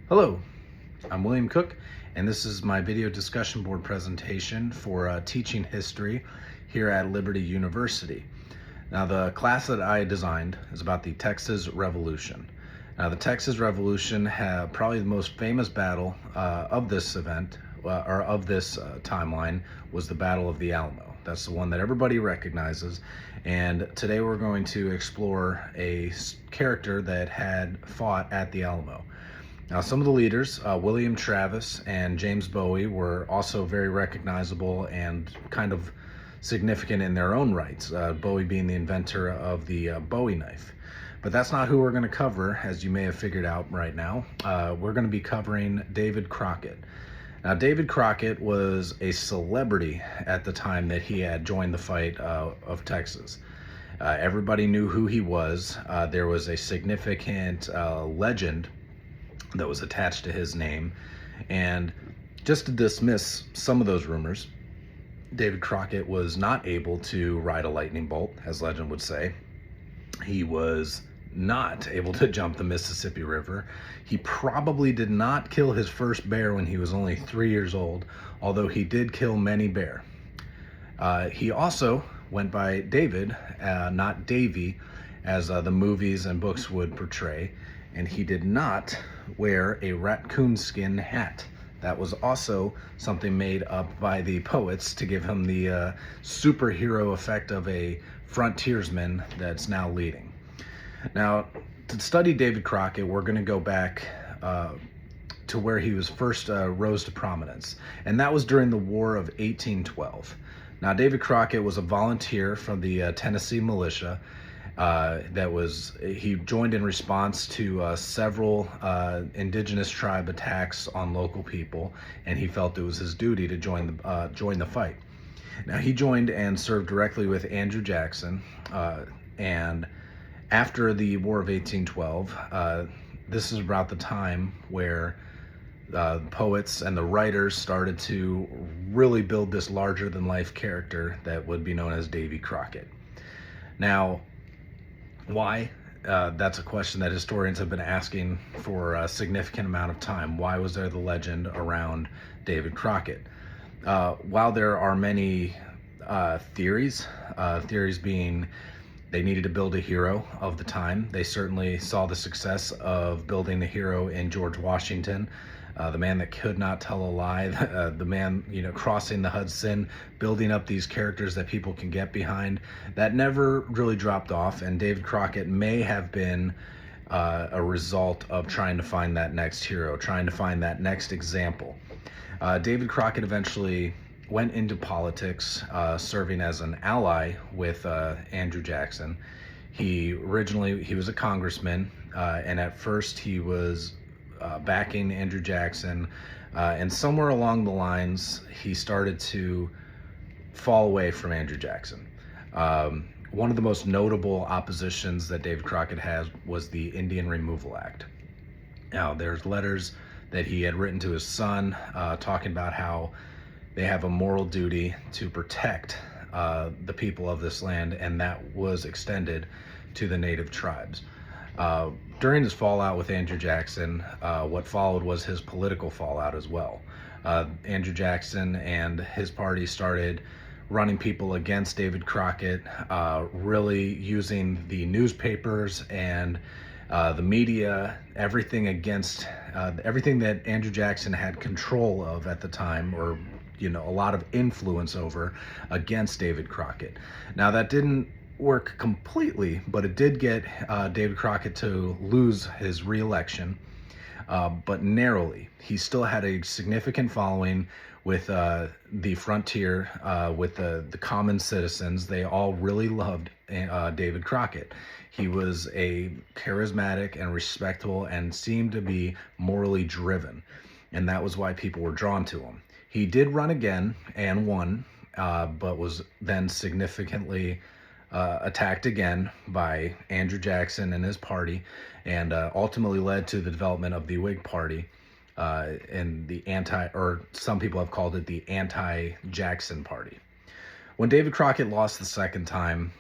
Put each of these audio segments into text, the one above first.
Hello, I'm William Cook, and this is my video discussion board presentation for teaching history here at Liberty University. Now, the class that I designed is about the Texas Revolution. Now, the Texas Revolution had probably the most famous battle of this event, or of this timeline, was the Battle of the Alamo. That's the one that everybody recognizes. And today we're going to explore a character that had fought at the Alamo. Now, some of the leaders, William Travis and James Bowie, were also very recognizable and kind of significant in their own rights, Bowie being the inventor of the Bowie knife. But that's not who we're going to cover, as you may have figured out right now. We're going to be covering David Crockett. Now, David Crockett was a celebrity at the time that he had joined the fight of Texas. Everybody knew who he was. There was a significant legend that was attached to his name. And just to dismiss some of those rumors, David Crockett was not able to ride a lightning bolt, as legend would say. He was not able to jump the Mississippi River. He probably did not kill his first bear when he was only 3 years old, although he did kill many bear. He also went by David, not Davy, as the movies and books would portray, and he did not wear a raccoon skin hat. That was also something made up by the poets to give him the superhero effect of a frontiersman that's now leading. Now, to study David Crockett, we're going to go back to where he was first rose to prominence, and that was during the War of 1812. Now, David Crockett was a volunteer from the Tennessee militia. He joined in response to several indigenous tribe attacks on local people, and he felt it was his duty to join the fight. Now, he joined and served directly with Andrew Jackson, and after the War of 1812, this is about the time where poets and the writers started to really build this larger-than-life character that would be known as Davy Crockett. Now, why? That's a question that historians have been asking for a significant amount of time. Why was there the legend around David Crockett? While there are many theories being they needed to build a hero of the time, they certainly saw the success of building the hero in George Washington, the man that could not tell a lie, the man, crossing the Hudson, building up these characters that people can get behind. That never really dropped off, and David Crockett may have been a result of trying to find that next hero, trying to find that next example. David Crockett eventually went into politics, serving as an ally with Andrew Jackson. He was a congressman, and at first he was backing Andrew Jackson, and somewhere along the lines, he started to fall away from Andrew Jackson. One of the most notable oppositions that David Crockett has was the Indian Removal Act. Now, there's letters that he had written to his son, talking about how they have a moral duty to protect the people of this land, and that was extended to the native tribes. During his fallout with Andrew Jackson, what followed was his political fallout as well. Andrew Jackson and his party started running people against David Crockett, really using the newspapers and the media, everything that Andrew Jackson had control of at the time, or a lot of influence over, against David Crockett. Now, that didn't work completely, but it did get David Crockett to lose his re-election, but narrowly. He still had a significant following with the frontier, with the common citizens. They all really loved David Crockett. He was a charismatic and respectable and seemed to be morally driven, and that was why people were drawn to him. He did run again and won, but was then significantly attacked again by Andrew Jackson and his party, and ultimately led to the development of the Whig Party, and or some people have called it the anti-Jackson Party. When David Crockett lost the second time,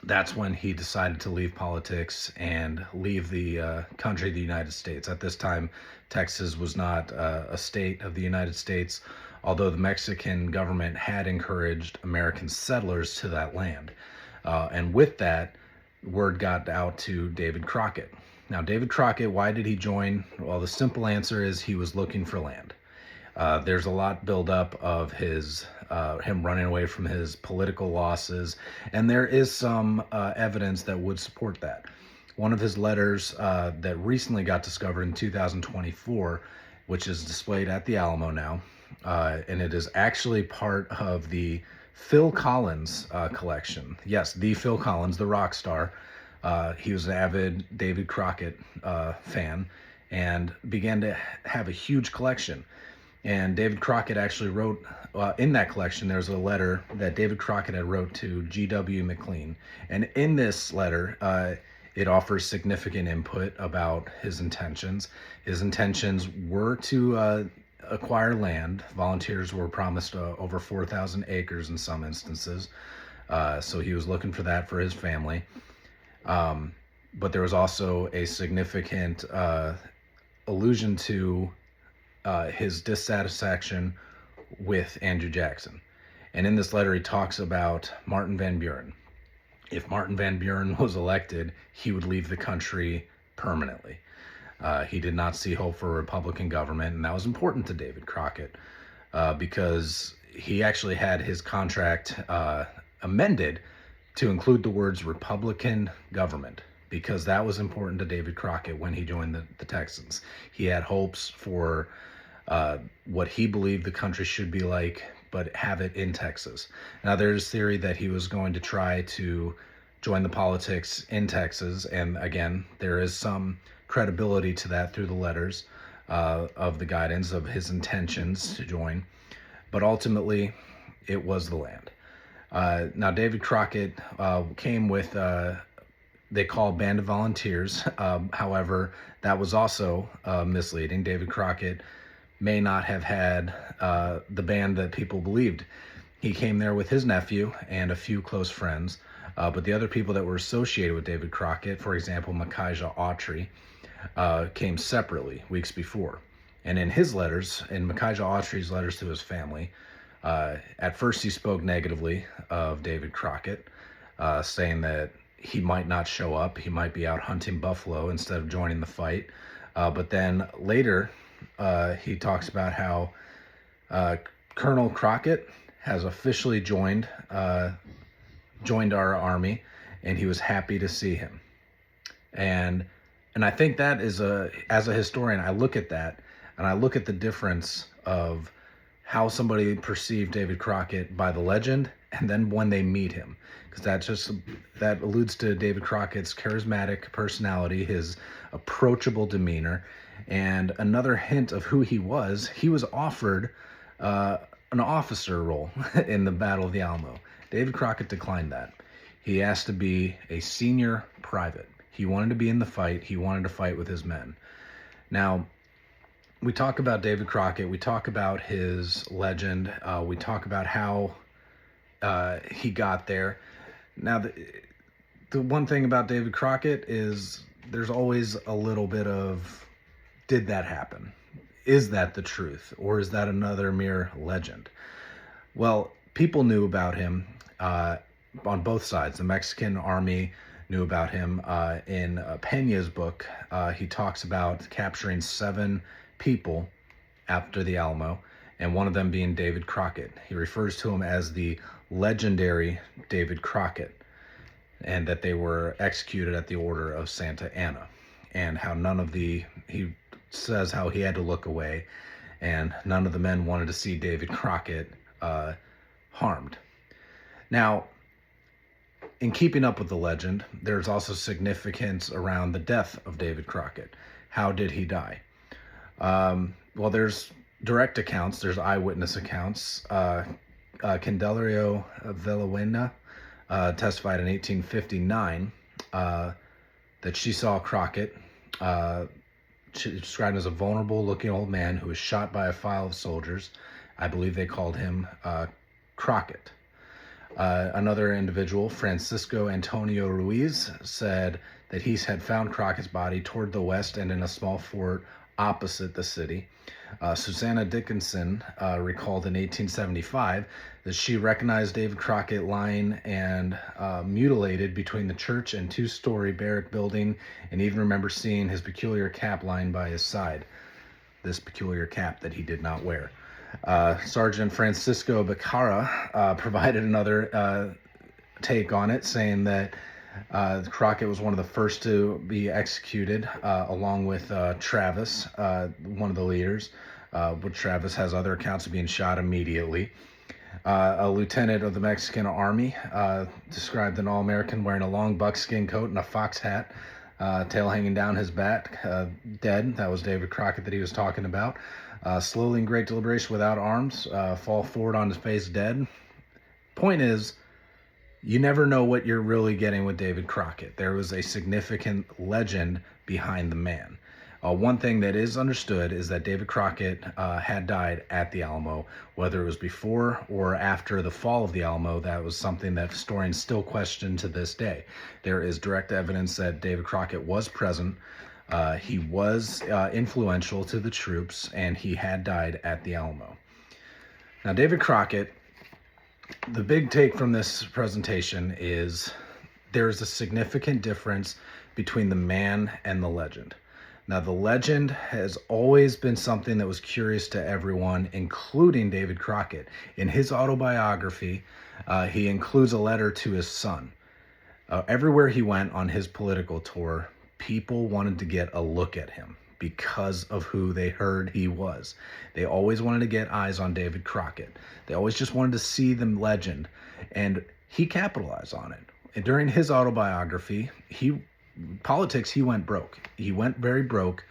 that's when he decided to leave politics and leave the country of the United States. At this time, Texas was not a state of the United States, although the Mexican government had encouraged American settlers to that land. And with that, word got out to David Crockett. Now, David Crockett, why did he join? Well, the simple answer is he was looking for land. There's a lot build up of him running away from his political losses, and there is some evidence that would support that. One of his letters that recently got discovered in 2024, which is displayed at the Alamo now, and it is actually part of the Phil Collins collection. Yes, the Phil Collins, the rock star. He was an avid David Crockett fan and began to have a huge collection. And David Crockett actually wrote, in that collection, there's a letter that David Crockett had wrote to G.W. McLean. And in this letter, it offers significant input about his intentions. His intentions were to acquire land. Volunteers were promised over 4,000 acres in some instances. So he was looking for that for his family. But there was also a significant allusion to his dissatisfaction with Andrew Jackson. And in this letter, he talks about Martin Van Buren. If Martin Van Buren was elected, he would leave the country permanently. He did not see hope for a Republican government, and that was important to David Crockett because he actually had his contract amended to include the words Republican government, because that was important to David Crockett when he joined the Texans. He had hopes for what he believed the country should be like, but have it in Texas. Now, there's theory that he was going to try to join the politics in Texas, and again, there is some credibility to that through the letters of the guidance of his intentions to join, but ultimately, it was the land. Now, David Crockett came with they call Band of Volunteers. However, that was also misleading. David Crockett may not have had the band that people believed. He came there with his nephew and a few close friends, but the other people that were associated with David Crockett, for example, Micajah Autry, came separately weeks before. And in his letters, in Micajah Autry's letters to his family, at first he spoke negatively of David Crockett, saying that he might not show up, he might be out hunting buffalo instead of joining the fight. But then later, he talks about how Colonel Crockett has officially joined our army, and he was happy to see him. And I think that is as a historian, I look at that and I look at the difference of how somebody perceived David Crockett by the legend and then when they meet him, because that alludes to David Crockett's charismatic personality, his approachable demeanor, and another hint of who he was offered an officer role in the Battle of the Alamo. David Crockett declined that. He asked to be a senior private. He wanted to be in the fight. He wanted to fight with his men. Now, we talk about David Crockett. We talk about his legend. We talk about how he got there. Now, the one thing about David Crockett is there's always a little bit of, did that happen? Is that the truth? Or is that another mere legend? Well, people knew about him on both sides. The Mexican army knew about him. In Peña's book, he talks about capturing 7 people after the Alamo, and one of them being David Crockett. He refers to him as the legendary David Crockett, and that they were executed at the order of Santa Anna, and how he says how he had to look away, and none of the men wanted to see David Crockett harmed. Now, in keeping up with the legend, there's also significance around the death of David Crockett. How did he die? Well, there's direct accounts, there's eyewitness accounts. Candelario Villanueva testified in 1859 that she saw Crockett. She described him as a vulnerable-looking old man who was shot by a file of soldiers. I believe they called him Crockett. Another individual, Francisco Antonio Ruiz, said that he had found Crockett's body toward the west and in a small fort opposite the city. Susanna Dickinson recalled in 1875 that she recognized David Crockett lying and mutilated between the church and two-story barrack building, and even remember seeing his peculiar cap lying by his side. This peculiar cap that he did not wear. Sergeant Francisco Becerra provided another take on it, saying that Crockett was one of the first to be executed, along with Travis, one of the leaders. But Travis has other accounts of being shot immediately. A lieutenant of the Mexican Army described an All-American wearing a long buckskin coat and a fox hat, tail hanging down his back, dead. That was David Crockett that he was talking about. Slowly in great deliberation without arms, fall forward on his face dead. Point is, you never know what you're really getting with David Crockett. There was a significant legend behind the man. One thing that is understood is that David Crockett had died at the Alamo. Whether it was before or after the fall of the Alamo, that was something that historians still question to this day. There is direct evidence that David Crockett was present. He was influential to the troops, and he had died at the Alamo. Now, David Crockett, the big take from this presentation is there's a significant difference between the man and the legend. Now, the legend has always been something that was curious to everyone, including David Crockett. In his autobiography, he includes a letter to his son. Everywhere he went on his political tour, people wanted to get a look at him because of who they heard he was. They always wanted to get eyes on David Crockett. They always just wanted to see the legend, and he capitalized on it. And during his autobiography, he went broke. He went very broke,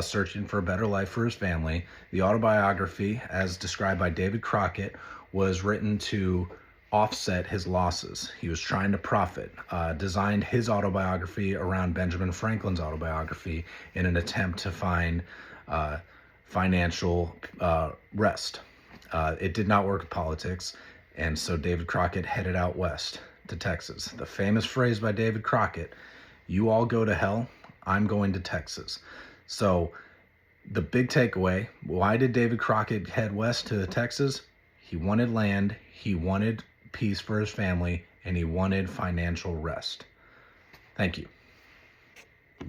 searching for a better life for his family. The autobiography, as described by David Crockett, was written to offset his losses. He was trying to profit, designed his autobiography around Benjamin Franklin's autobiography in an attempt to find financial rest. It did not work with politics, and so David Crockett headed out west to Texas. The famous phrase by David Crockett, "You all go to hell, I'm going to Texas." So the big takeaway, why did David Crockett head west to Texas? He wanted land, he wanted peace for his family, and he wanted financial rest. Thank you.